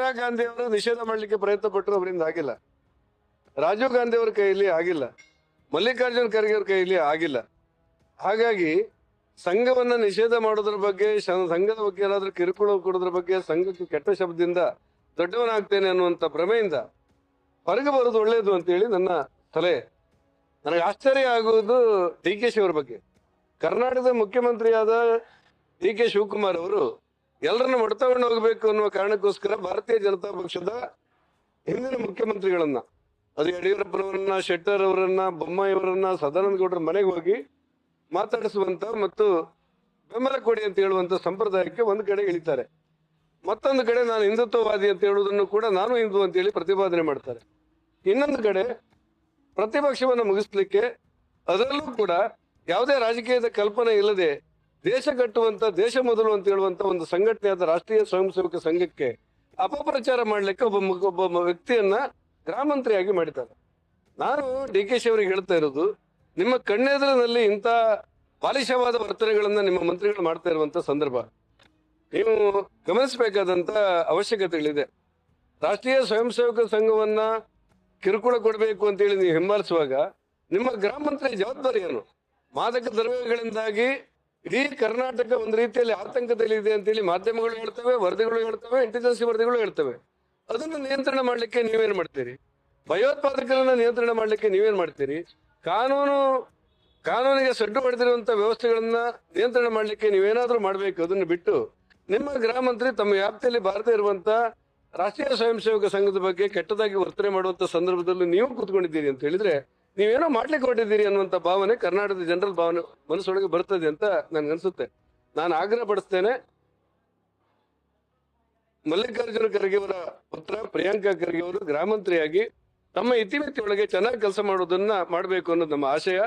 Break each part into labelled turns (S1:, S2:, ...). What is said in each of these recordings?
S1: ಇಂದಿರಾ ಗಾಂಧಿ ಅವರು ನಿಷೇಧ ಮಾಡಲಿಕ್ಕೆ ಪ್ರಯತ್ನ ಪಟ್ಟರು, ಅವರಿಂದ ಆಗಿಲ್ಲ. ರಾಜೀವ್ ಗಾಂಧಿ ಅವರ ಕೈಯಲ್ಲಿ ಆಗಿಲ್ಲ. ಮಲ್ಲಿಕಾರ್ಜುನ್ ಖರ್ಗೆ ಅವ್ರ ಕೈಯಲ್ಲಿ ಆಗಿಲ್ಲ. ಹಾಗಾಗಿ ಸಂಘವನ್ನ ನಿಷೇಧ ಮಾಡೋದ್ರ ಬಗ್ಗೆ, ಸಂಘದ ಬಗ್ಗೆ ಏನಾದ್ರೂ ಕಿರುಕುಳ ಕೊಡೋದ್ರ ಬಗ್ಗೆ, ಸಂಘಕ್ಕೆ ಕೆಟ್ಟ ಶಬ್ದದಿಂದ ದೊಡ್ಡವನಾಗ್ತೇನೆ ಅನ್ನುವಂಥ ಭ್ರಮೆಯಿಂದ ಹೊರಗೆ ಬರೋದು ಒಳ್ಳೇದು ಅಂತೇಳಿ ನನ್ನ ಸಲಹೆ. ನನಗೆ ಆಶ್ಚರ್ಯ ಆಗುವುದು ಡಿ ಕೆ ಶಿ ಅವರ ಬಗ್ಗೆ. ಕರ್ನಾಟಕದ ಮುಖ್ಯಮಂತ್ರಿಯಾದ ಡಿ ಕೆ ಶಿವಕುಮಾರ್ ಅವರು ಎಲ್ಲರನ್ನ ಮಡ್ತಗೊಂಡು ಹೋಗಬೇಕು ಅನ್ನುವ ಕಾರಣಕ್ಕೋಸ್ಕರ ಭಾರತೀಯ ಜನತಾ ಪಕ್ಷದ ಹಿಂದಿನ ಮುಖ್ಯಮಂತ್ರಿಗಳನ್ನ, ಅದು ಯಡಿಯೂರಪ್ಪನವರನ್ನ, ಶೆಟ್ಟರ್ ಅವರನ್ನ, ಬೊಮ್ಮಾಯಿ ಅವರನ್ನ, ಸದಾನಂದ ಗೌಡರ ಮನೆಗೆ ಹೋಗಿ ಮಾತಾಡಿಸುವಂತ ಮತ್ತು ಬೆಂಬಲ ಕೊಡಿ ಅಂತ ಹೇಳುವಂತ ಸಂಪ್ರದಾಯಕ್ಕೆ ಒಂದು ಕಡೆ ಇಳಿತಾರೆ. ಮತ್ತೊಂದು ಕಡೆ ನಾನು ಹಿಂದುತ್ವವಾದಿ ಅಂತ ಹೇಳುವುದನ್ನು ಕೂಡ ನಾನು ಹಿಂದೂ ಅಂತೇಳಿ ಪ್ರತಿಪಾದನೆ ಮಾಡ್ತಾರೆ. ಇನ್ನೊಂದು ಕಡೆ ಪ್ರತಿಪಕ್ಷವನ್ನು ಮುಗಿಸ್ಲಿಕ್ಕೆ, ಅದರಲ್ಲೂ ಕೂಡ ಯಾವುದೇ ರಾಜಕೀಯದ ಕಲ್ಪನೆ ಇಲ್ಲದೆ ದೇಶ ಕಟ್ಟುವಂತ, ದೇಶ ಮೊದಲು ಅಂತ ಹೇಳುವಂತ ಒಂದು ಸಂಘಟನೆಯಾದ ರಾಷ್ಟ್ರೀಯ ಸ್ವಯಂ ಸೇವಕ ಸಂಘಕ್ಕೆ ಅಪಪ್ರಚಾರ ಮಾಡ್ಲಿಕ್ಕೆ ಒಬ್ಬ ವ್ಯಕ್ತಿಯನ್ನ ಗೃಹ ಮಂತ್ರಿಯಾಗಿ ಮಾಡಿದ್ದಾರೆ. ನಾನು ಡಿ ಕೆ ಶಿ ಅವರಿಗೆ ಹೇಳ್ತಾ ಇರೋದು, ನಿಮ್ಮ ಕಣ್ಣೆದುರಿನಲ್ಲಿ ಇಂಥ ಬಾಲಿಶವಾದ ವರ್ತನೆಗಳನ್ನ ನಿಮ್ಮ ಮಂತ್ರಿಗಳು ಮಾಡ್ತಾ ಇರುವಂತ ಸಂದರ್ಭ ನೀವು ಗಮನಿಸಬೇಕಾದಂತ ಅವಶ್ಯಕತೆಗಳಿದೆ. ರಾಷ್ಟ್ರೀಯ ಸ್ವಯಂ ಸೇವಕ ಸಂಘವನ್ನ ಕಿರುಕುಳ ಕೊಡಬೇಕು ಅಂತೇಳಿ ನೀವು ಹಿಂಬಾಲಿಸುವಾಗ ನಿಮ್ಮ ಗೃಹ ಮಂತ್ರಿ ಜವಾಬ್ದಾರಿ ಏನು? ಮಾದಕ ದ್ರವ್ಯಗಳಿಂದಾಗಿ ಇಡೀ ಕರ್ನಾಟಕ ಒಂದು ರೀತಿಯಲ್ಲಿ ಆತಂಕದಲ್ಲಿ ಇದೆ ಅಂತೇಳಿ ಮಾಧ್ಯಮಗಳು ಹೇಳ್ತವೆ, ವರದಿಗಳು ಹೇಳ್ತವೆ, ಇಂಟೆಲಿಜೆನ್ಸಿ ವರದಿಗಳು ಹೇಳ್ತವೆ. ಅದನ್ನು ನಿಯಂತ್ರಣ ಮಾಡ್ಲಿಕ್ಕೆ ನೀವೇನ್ ಮಾಡ್ತೀರಿ? ಭಯೋತ್ಪಾದಕರನ್ನ ನಿಯಂತ್ರಣ ಮಾಡ್ಲಿಕ್ಕೆ ನೀವೇನ್ ಮಾಡ್ತೀರಿ? ಕಾನೂನಿಗೆ ಸಡ್ಡು ಹೊಡೆದಿರುವಂತ ವ್ಯವಸ್ಥೆಗಳನ್ನ ನಿಯಂತ್ರಣ ಮಾಡ್ಲಿಕ್ಕೆ ನೀವೇನಾದ್ರೂ ಮಾಡ್ಬೇಕು. ಅದನ್ನು ಬಿಟ್ಟು ನಿಮ್ಮ ಗೃಹ ಮಂತ್ರಿ ತಮ್ಮ ವ್ಯಾಪ್ತಿಯಲ್ಲಿ ಬಾರದೇ ಇರುವಂತ ರಾಷ್ಟ್ರೀಯ ಸ್ವಯಂ ಸೇವಕ ಸಂಘದ ಬಗ್ಗೆ ಕೆಟ್ಟದಾಗಿ ವರ್ತನೆ ಮಾಡುವಂತ ಸಂದರ್ಭದಲ್ಲಿ ನೀವು ಕೂತ್ಕೊಂಡಿದ್ದೀರಿ ಅಂತ ಹೇಳಿದ್ರೆ ನೀವೇನೋ ಮಾಡ್ಲಿಕ್ಕೆ ಹೊರಟಿದ್ದೀರಿ ಅನ್ನುವಂತ ಭಾವನೆ ಕರ್ನಾಟಕದ ಜನರಲ್ ಭಾವನೆ ಮನಸ್ಸೊಳಗೆ ಬರ್ತದೆ ಅಂತ ನನ್ಗನ್ಸುತ್ತೆ. ನಾನು ಆಗ್ರಹ ಪಡಿಸ್ತೇನೆ, ಮಲ್ಲಿಕಾರ್ಜುನ ಖರ್ಗೆ ಅವರ ಪುತ್ರ ಪ್ರಿಯಾಂಕಾ ಖರ್ಗೆ ಅವರು ಗೃಹ ಮಂತ್ರಿಯಾಗಿ ತಮ್ಮ ಇತಿಮಿತಿಯೊಳಗೆ ಚೆನ್ನಾಗಿ ಕೆಲಸ ಮಾಡೋದನ್ನ ಮಾಡಬೇಕು ಅನ್ನೋದು ನಮ್ಮ ಆಶಯ.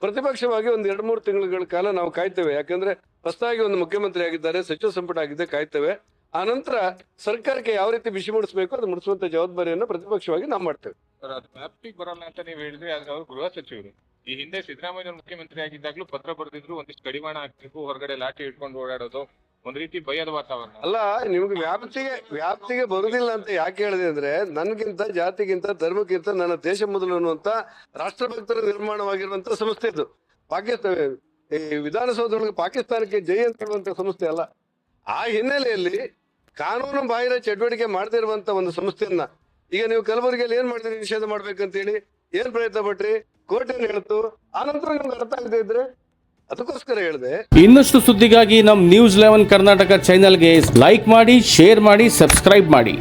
S1: ಪ್ರತಿಪಕ್ಷವಾಗಿ ಒಂದು 2-3 ತಿಂಗಳ ಕಾಲ ನಾವು ಕಾಯ್ತೇವೆ. ಯಾಕಂದ್ರೆ ಹೊಸದಾಗಿ ಒಂದು ಮುಖ್ಯಮಂತ್ರಿ ಆಗಿದ್ದಾರೆ, ಸಚಿವ ಸಂಪುಟ ಆಗಿದೆ, ಕಾಯ್ತೇವೆ. ಆ ನಂತರ ಸರ್ಕಾರಕ್ಕೆ ಯಾವ ರೀತಿ ಬಿಸಿ ಮೂಡಿಸಬೇಕು ಅದು ಮುಡಿಸುವಂತ ಜವಾಬ್ದಾರಿಯನ್ನು ಪ್ರತಿಪಕ್ಷವಾಗಿ ನಾವು ಮಾಡ್ತೇವೆ.
S2: ಅದು ವ್ಯಾಪ್ತಿಗೆ ಬರಲ್ಲ ಅಂತ ನೀವು ಹೇಳಿದ್ರೆ, ಆದ್ರೆ ಅವರು ಗೃಹ ಸಚಿವರು. ಈ ಹಿಂದೆ ಸಿದ್ದರಾಮಯ್ಯ ಮುಖ್ಯಮಂತ್ರಿ ಆಗಿದ್ದಾಗ್ಲೂ ಪತ್ರ ಬರೆದಿದ್ರು, ಒಂದಿಷ್ಟು ಕಡಿವಾಣ ಹಾಕ್ಬೇಕು, ಹೊರಗಡೆ ಲಾಠಿ ಇಟ್ಕೊಂಡು ಓಡಾಡೋದು, ಒಂದ್ ರೀತಿ ಭಯದ ವಾತಾವರಣ.
S1: ಅಲ್ಲ, ನಿಮ್ಗೆ ವ್ಯಾಪ್ತಿಗೆ ಬರುದಿಲ್ಲ ಅಂತ ಯಾಕೆ ಹೇಳಿದೆ ಅಂದ್ರೆ, ನನ್ಗಿಂತ, ಜಾತಿಗಿಂತ, ಧರ್ಮಕ್ಕಿಂತ ನನ್ನ ದೇಶ ಮೊದಲು ಅನ್ನುವಂತ ರಾಷ್ಟ್ರಭಕ್ತರ ನಿರ್ಮಾಣವಾಗಿರುವಂತ ಸಂಸ್ಥೆ ಇದು. ಪಾಕಿಸ್ತಾನ ಈ ವಿಧಾನಸೌಧದೊಳಗೆ ಪಾಕಿಸ್ತಾನಕ್ಕೆ ಜೈ ಅಂತ ಹೇಳುವಂತ ಸಂಸ್ಥೆ ಅಲ್ಲ. ಆ ಹಿನ್ನೆಲೆಯಲ್ಲಿ ಕಾನೂನು ಬಾಹಿರ ಚಟುವಟಿಕೆ ಮಾಡದೇ ಇರುವಂತ ಒಂದು ಸಂಸ್ಥೆಯನ್ನ ಈಗ ನೀವು ಕಲಬುರಗಿಯಲ್ಲಿ ಏನ್ ಮಾಡಿದ್ರಿ? ನಿಷೇಧ ಮಾಡ್ಬೇಕಂತೇಳಿ ಏನ್ ಪ್ರಯತ್ನ ಪಟ್ರಿ? ಕೋರ್ಟ್ ಏನ್ ಹೇಳ್ತು? ಆನಂತರ ನಿಮ್ಗೆ ಅರ್ಥ ಆಗದೆ ಇದ್ರೆ ಅದಕ್ಕೋಸ್ಕರ ಹೇಳಿದೆ.
S3: ಇನ್ನಷ್ಟು ಸುದ್ದಿಗಾಗಿ ನಮ್ಮ ನ್ಯೂಸ್ 11 ಕರ್ನಾಟಕ ಚಾನೆಲ್ಗೆ ಲೈಕ್ ಮಾಡಿ, ಶೇರ್ ಮಾಡಿ, ಸಬ್ಸ್ಕ್ರೈಬ್ ಮಾಡಿ.